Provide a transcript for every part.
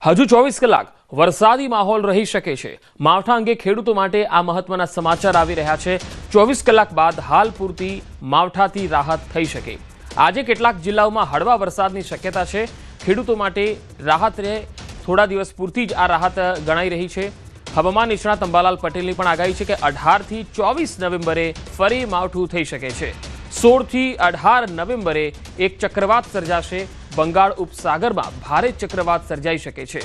હજુ 24 કલાક વરસાદી માહોલ રહી શકે છે। માવઠા અંગે ખેડૂતો માટે આ મહત્વના સમાચાર આવી રહ્યા છે। 24 કલાક બાદ હાલ પૂરતી માવઠાથી રાહત થઈ શકે। આજે કેટલાક જિલ્લાઓમાં હળવા વરસાદની શક્યતા છે। ખેડૂતો માટે રાહત રહે, થોડા દિવસ પૂરતી જ આ રાહત ગણાઈ રહી છે। હવામાન નિષ્ણાત અંબાલાલ પટેલની પણ આગાહી છે કે 18 થી 24 નવેમ્બરે ફરી માવઠું થઈ શકે છે। 16 થી 18 નવેમ્બરે એક ચક્રવાત સર્જાશે। બંગાળ ઉપસાગરમાં ભારે ચક્રવાત સર્જાઈ શકે છે।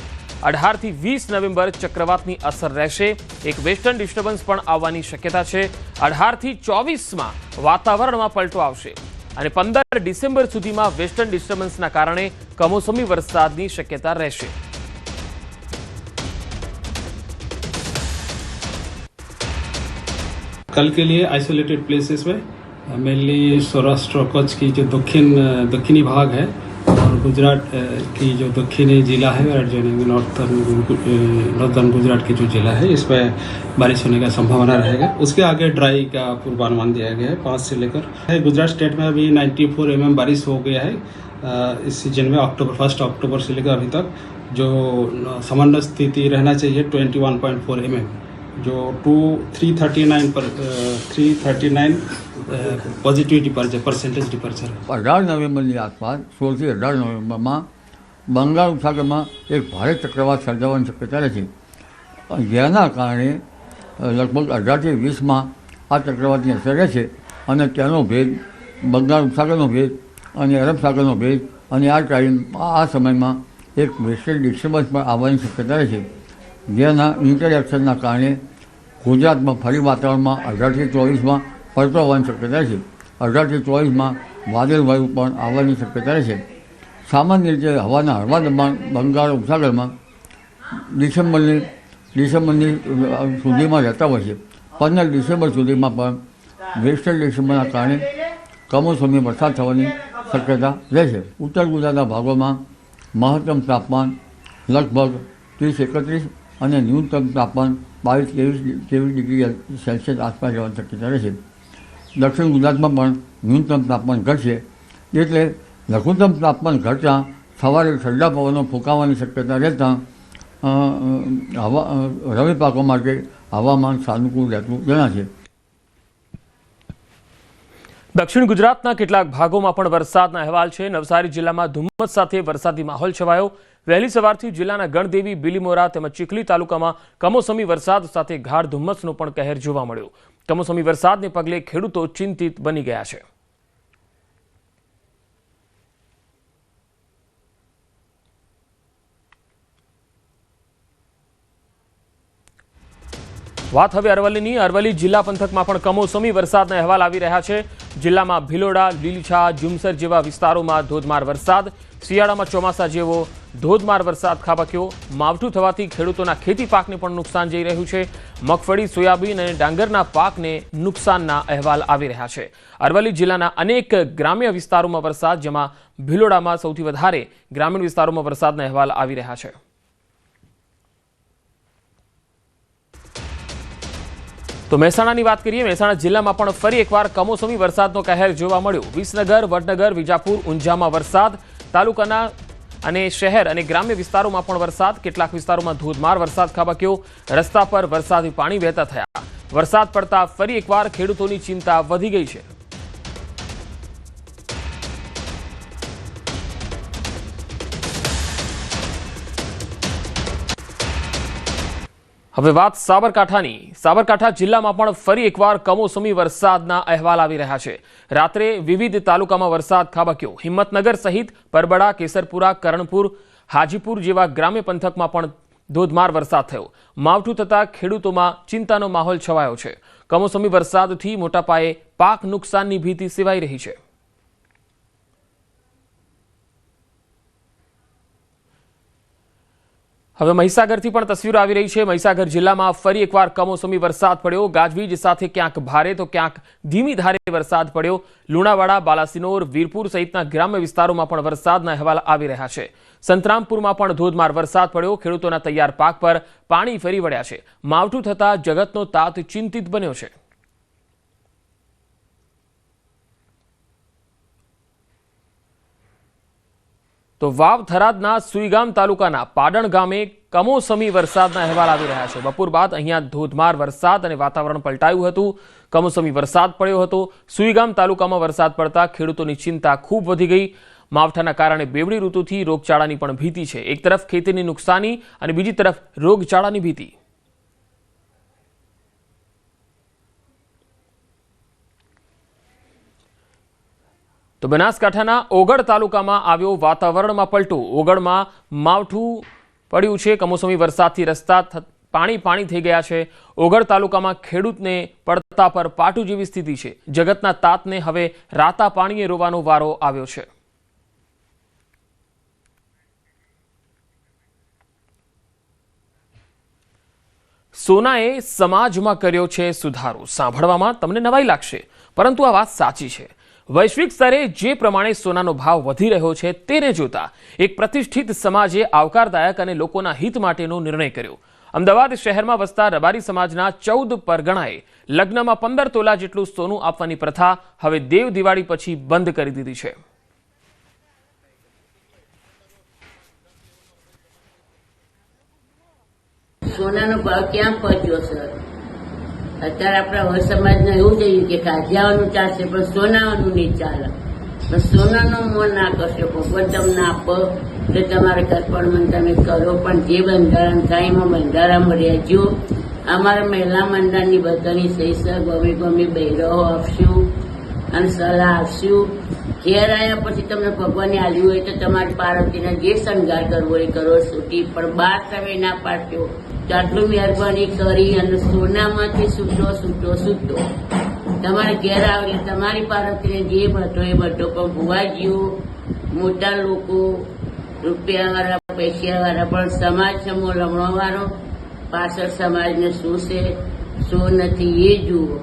18 થી 20 નવેમ્બર ચક્રવાતની અસર રહેશે। એક વેસ્ટર્ન ડિસ્ટર્બન્સ પણ આવવાની શક્યતા છે। 18 થી 24માં વાતાવરણમાં પલટો આવશે અને 15 ડિસેમ્બર સુધીમાં વેસ્ટર્ન ડિસ્ટર્બન્સના કારણે કમોસમી વરસાદની શક્યતા રહેશે। कल के लिए आइसोलेटेड प्लेसेस में मेनली सौराष्ट्र और कच्छ की जो दक्षिणी भाग है और गुजरात की जो दक्षिणी जिला है एडजॉइनिंग नॉर्दर्न गुजरात की जो जिला है इसमें बारिश होने का संभावना रहेगा। उसके आगे ड्राई का पूर्वानुमान दिया गया है 5 से लेकर गुजरात स्टेट में अभी 94 mm बारिश हो गया है। इस सीजन में फर्स्ट अक्टूबर से लेकर अभी तक जो सामान्य स्थिति रहना चाहिए 21.4 mm जो 339 पॉजिटिविटी परसेंटेज डिपर्चर 18 નવેમ્બરની આસપાસ 16 થી 18 નવેમ્બરમાં બંગાળ ઉપસાગરમાં એક ભારે ચક્રવાત સર્જાવાની શક્યતા રહે છે, જેના કારણે લગભગ 18 થી 20માં આ ચક્રવાતની અસર રહેશે અને તેનો ભેદ બંગાળ ઉપસાગરનો ભેદ અને અરબ સાગરનો ભેદ અને આ સમયમાં એક વેસ્ટર્ન ડિસ્ટર્બન્સ પણ આવવાની શક્યતા રહે છે, જેના ઇન્ટરેક્શનના કારણે ગુજરાતમાં ફરી વાતાવરણમાં 18 થી 24માં પલટો આવવાની શક્યતા છે। 18 થી 24માં વાદળવાયુ પણ આવવાની શક્યતા છે। સામાન્ય રીતે હવાના હળવા દબાણ બંગાળ ઉપસાગરમાં ડિસેમ્બરની સુધીમાં રહેતા હોય છે। 15 ડિસેમ્બર સુધીમાં પણ વેસ્ટર્ન ડિસ્ટર્બન્સના કારણે કમોસમી વરસાદ થવાની શક્યતા રહેશે। ઉત્તર ગુજરાતના ભાગોમાં મહત્તમ તાપમાન લગભગ 30-31 અને ન્યૂનતમ તાપમાન 22-23 ડિગ્રી સેલ્સિયસ આસપાસ રહેવાની શક્યતા રહેશે। દક્ષિણ ગુજરાતમાં પણ ન્યૂનતમ તાપમાન ઘટશે, એટલે લઘુત્તમ તાપમાન ઘટતાં સવારે ઠંડા પવનો ફૂંકાવાની શક્યતા રહેતાં રવિ પાકો માટે હવામાન સાનુકૂળ રહેતું જણાશે। દક્ષિણ ગુજરાતના કેટલાક ભાગોમાં પણ વરસાદના અહેવાલ છે। નવસારી જિલ્લામાં ધુમ્મસ સાથે વરસાદી માહોલ છવાયો। વહેલી સવારથી જિલ્લાના ગણદેવી, બિલીમોરા તેમજ ચીખલી તાલુકામાં કમોસમી વરસાદ સાથે ગાઢ ધુમ્મસનો પણ કહેર જોવા મળ્યો। કમોસમી વરસાદને પગલે ખેડૂતો ચિંતિત બની ગયા છે। વાત હવે અરવલ્લીની। અરવલ્લી જિલ્લા પંથકમાં પણ કમોસમી વરસાદના અહેવાલ આવી રહ્યા છે। જિલ્લામાં ભિલોડા, લીલીછા, જુમસર જેવા વિસ્તારોમાં ધોધમાર વરસાદ। શિયાળામાં ચોમાસા જેવો ધોધમાર વરસાદ ખાબક્યો। માવઠું થવાથી ખેડૂતોના ખેતી પાકને પણ નુકસાન જઈ રહ્યું છે। મગફળી, સોયાબીન અને ડાંગરના પાકને નુકસાનના અહેવાલ આવી રહ્યા છે। અરવલ્લી જિલ્લાના અનેક ગ્રામ્ય વિસ્તારોમાં વરસાદ, જેમાં ભિલોડામાં સૌથી વધારે ગ્રામીણ વિસ્તારોમાં વરસાદના અહેવાલ આવી રહ્યા છે। તો મહેસાણાની વાત કરીએ। મહેસાણા જિલ્લામાં પણ ફરી એકવાર કમોસમી વરસાદનો કહેર જોવા મળ્યો। વિસનગર, વડનગર, વિજાપુર, ઊંઝામાં વરસાદ। તાલુકાના અને શહેર અને ગ્રામ્ય વિસ્તારોમાં પણ વરસાદ। કેટલાક વિસ્તારોમાં ધોધમાર વરસાદ ખાબક્યો। રસ્તા પર વરસાદી પાણી વહેતા થયા। વરસાદ પડતા ફરી એકવાર ખેડૂતોની ચિંતા વધી ગઈ છે। હવે વાત સાબરકાંઠાની। સાબરકાંઠા જિલ્લામાં પણ ફરી એકવાર કમોસમી વરસાદના અહેવાલ આવી રહ્યા છે। રાત્રે વિવિધ તાલુકામાં વરસાદ ખાબક્યો। હિંમતનગર સહિત પરબડા, કેસરપુરા, કરણપુર, હાજીપુર જેવા ગ્રામ્ય પંથકમાં પણ ધોધમાર વરસાદ થયો। માવઠું થતાં ખેડૂતોમાં ચિંતાનો માહોલ છવાયો છે। કમોસમી વરસાદથી મોટા પાયે પાક નુકસાનની ભીતિ સેવાઈ રહી છે। હવે મહીસાગરથી પણ તસવીરો આવી રહી છે। મહીસાગર જિલ્લામાં ફરી એકવાર કમોસમી વરસાદ પડ્યો। ગાજવીજ સાથે ક્યાંક ભારે તો ક્યાંક ધીમી ધારે વરસાદ પડ્યો। લુણાવાડા, બાલાસિનોર, વીરપુર સહિતના ગ્રામ્ય વિસ્તારોમાં પણ વરસાદના અહેવાલ આવી રહ્યા છે। સંતરામપુરમાં પણ ધોધમાર વરસાદ પડ્યો। ખેડૂતોના તૈયાર પાક પર પાણી ફરી વળ્યા છે। માવઠું થતાં જગતનો તાત ચિંતિત બન્યો છે। તો વાવ થરાદના સુઈગામ તાલુકાના પાડણ ગામે કમોસમી વરસાદના અહેવાલ આવી રહ્યા છે. બપોર બાદ અહીંયા ધોધમાર વરસાદ અને વાતાવરણ પલટાયું હતું. કમોસમી વરસાદ પડ્યો હતો. સુઈગામ તાલુકામાં વરસાદ પડતા ખેડૂતોની ચિંતા ખૂબ વધી ગઈ. માવઠાના કારણે બેવડી ઋતુથી રોગચાળાની પણ ભીતિ છે. એક તરફ ખેતીની નુકસાની અને બીજી તરફ રોગચાળાની ભીતિ. તો બનાસકાંઠાના ઓગળ તાલુકામાં આવ્યો વાતાવરણમાં પલટો. ઓગળમાં માવઠું પડ્યું છે. કમોસમી વરસાદથી રસ્તા પાણી થઈ ગયા છે. ઓગળ તાલુકામાં ખેડૂતને પડતા પર પાટું જેવી સ્થિતિ છે. જગતના તાતને હવે રાતા પાણીએ રોવાનો વારો આવ્યો છે. સોનાએ સમાજમાં કર્યો છે સુધારો. સાંભળવામાં તમને નવાઈ લાગશે, પરંતુ આ વાત સાચી છે. વૈશ્વિક સ્તરે જે પ્રમાણે સોનાનો ભાવ વધી રહ્યો છે તેને જોતા એક પ્રતિષ્ઠિત સમાજે આવકારદાયક અને લોકોના હિત માટેનો નિર્ણય કર્યો. અમદાવાદ શહેરમાં વસતા રબારી સમાજના 14 પરગણાએ લગ્નમાં 15 તોલા જેટલું સોનું આપવાની પ્રથા હવે દેવ દિવાળી પછી બંધ કરી દીધી છે. સોનાનો ભાવ ક્યાં પહોંચ્યો સર? અત્યારે આપણા હોય સમાજને એવું થયું કે કાઢિયાવાનું ચાલશે પણ સોનાવાનું નહીં ચાલે. સોનાનો મોં ના કરશો, ભગવાન તમને આપો તો તમારા કર્પણ તમે કરો, પણ જે બંધારણ થાય એમાં બંધારામાં રહેજો. અમારા મહિલા મંડળની બધાની સહી સર ગમે બહેરો આપશું અને સલાહ આપશું. ઘેર આવ્યા પછી તમને ભગવાને આલ્યું હોય તો તમારી પાર્વતીના જે શણગાર કરવો એ કરો છૂટી, પણ બહાર તમે ના પાડશો. તો આટલું મહેરબાની કરી અને સોનામાંથી છૂટો તમારે ઘેર આવે તમારી પાર્વતીને જે બધો એ બધો. પણ ભુવાજીઓ મોટા લોકો રૂપિયાવાળા પૈસાવાળા પણ સમાજ સમૂહ લમણોવાળો પાછળ સમાજને શું છે શું નથી એ જુઓ.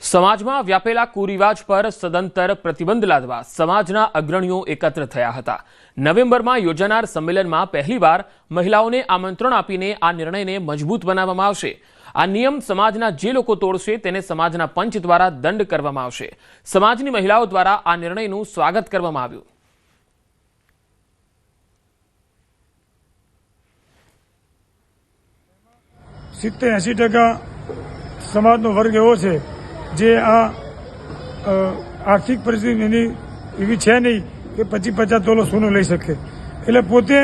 સમાજમાં વ્યાપેલા કુરિવાજ પર સદંતર પ્રતિબંધ લાદવા સમાજના અગ્રણીઓ એકત્ર થયા હતા. નવેમ્બરમાં યોજાનાર સંમેલનમાં પહેલીવાર મહિલાઓને આમંત્રણ આપીને આ નિર્ણયને મજબૂત બનાવવામાં આવશે. આ નિયમ સમાજના જે લોકો તોડશે તેને સમાજના પંચ દ્વારા દંડ કરવામાં આવશે. સમાજની મહિલાઓ દ્વારા આ નિર્ણયનું સ્વાગત કરવામાં આવ્યું. સમાજનો વર્ગ એવો છે જે આ આર્થિક પરિસ્થિતિ એની એવી છે નહીં કે 25-50 તોલો સોનું લઈ શકે. એટલે પોતે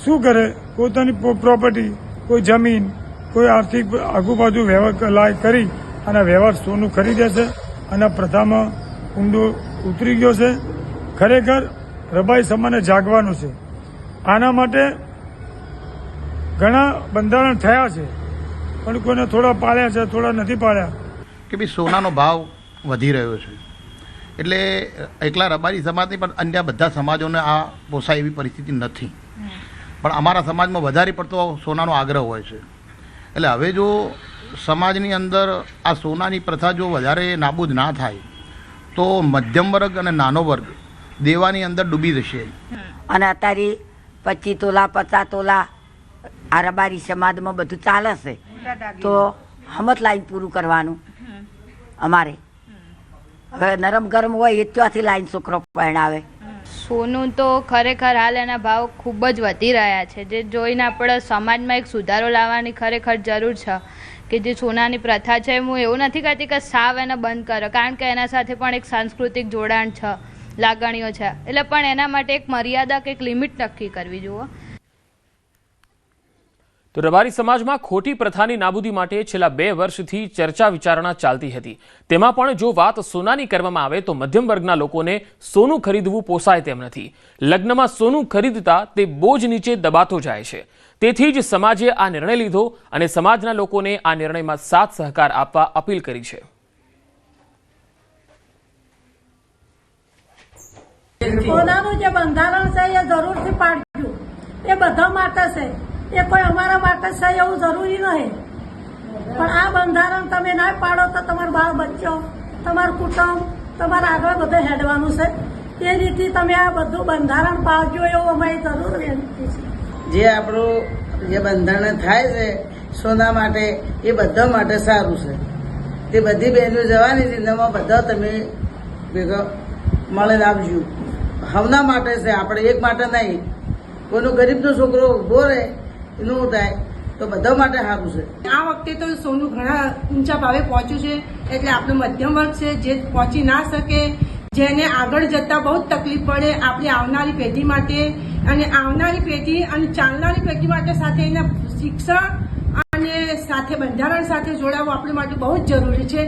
શું કરે, પોતાની પ્રોપર્ટી, કોઈ જમીન, કોઈ આર્થિક આગુબાજુ વ્યવહાર કરી અને વ્યવહાર સોનું ખરીદે છે અને પ્રથામાં ઊંડો ઉતરી ગયો છે. ખરેખર રબારી સમાજને જાગવાનું છે. આના માટે ઘણા બંધારણ થયા છે, પણ કોઈને થોડા પાળ્યા છે, થોડા નથી પાળ્યા. કે ભાઈ સોનાનો ભાવ વધી રહ્યો છે એટલે એકલા રબારી સમાજની પણ અન્ય બધા સમાજોને આ પોસાય એવી પરિસ્થિતિ નથી. પણ અમારા સમાજમાં વધારે પડતો સોનાનો આગ્રહ હોય છે. એટલે હવે જો સમાજની અંદર આ સોનાની પ્રથા જો વધારે નાબૂદ ના થાય તો મધ્યમ વર્ગ અને નાનો વર્ગ દેવાની અંદર ડૂબી જશે. અને અત્યારે 25 તોલા 50 તોલા આ રબારી સમાજમાં બધું ચાલે છે, તો હમત લાઈન પૂરું કરવાનું. અમારે હવે નરમ ગરમ હોય એ ત્યાંથી લાઈન છોકરો પરણાવે. સોનું તો ખરેખર હાલ એના ભાવ ખૂબ જ વધી રહ્યા છે, જે જોઈને આપણે સમાજમાં એક સુધારો લાવવાની ખરેખર જરૂર છે. કે જે સોનાની પ્રથા છે હું એવું નથી કહેતી કે સાવ એને બંધ કરો, કારણ કે એના સાથે પણ એક સાંસ્કૃતિક જોડાણ છે, લાગણીઓ છે. એટલે પણ એના માટે એક મર્યાદા કે એક લિમિટ નક્કી કરવી જોઈએ. તો રબારી સમાજમાં ખોટી પ્રથાની નાબૂદી માટે છેલ્લા 2 વર્ષથી ચર્ચા વિચારણા ચાલતી હતી. તેમાં પણ જો વાત સોનાની કરવામાં આવે તો મધ્યમ વર્ગના લોકોને સોનું ખરીદવું પોસાય તેમ નથી. લગ્નમાં સોનું ખરીદતા તે બોજ નીચે દબાતો જાય છે. તેથી જ સમાજે આ નિર્ણય લીધો અને સમાજના લોકોને આ નિર્ણયમાં સાથ સહકાર આપવા અપીલ કરી છે. સોનાનું જે બંધારણ છે એ જરૂરથી પાડજો. એ બધા માટે છે, એ કોઈ અમારા માટે છે એવું જરૂરી નહીં. પણ આ બંધારણ તમે ના પાડો તો તમારો બાળ બચ્ચો, તમારું કુટુંબ, તમારા આગળ બધું હેડવાનું છે. એ રીતે તમે આ બધું બંધારણ પાડજો એવું અમારી જરૂર વિનંતી છે. જે આપણું જે બંધારણ થાય છે સોના માટે એ બધા માટે સારું છે. તે બધી બહેનો જવાની છે, એમાં બધા તમે ભેગા મળીને આવજો. હવના માટે છે, આપણે એક માટે નહીં. કોઈનો ગરીબનો છોકરો ઉભો રહે એનું થાય તો બધા માટે સારું છે. આ વખતે તો સોનું ઘણા ઊંચા ભાવે પહોંચ્યું છે, એટલે આપણો મધ્યમ વર્ગ છે જે પહોંચી ના શકે, જેને આગળ જતા બહુ જ તકલીફ પડે, આપણી આવનારી પેઢી માટે અને આવનારી પેઢી અને ચાલનારી પેઢી માટે સાથે એના શિક્ષણ અને સાથે બંધારણ સાથે જોડાવવું આપણી માટે બહુ જ જરૂરી છે.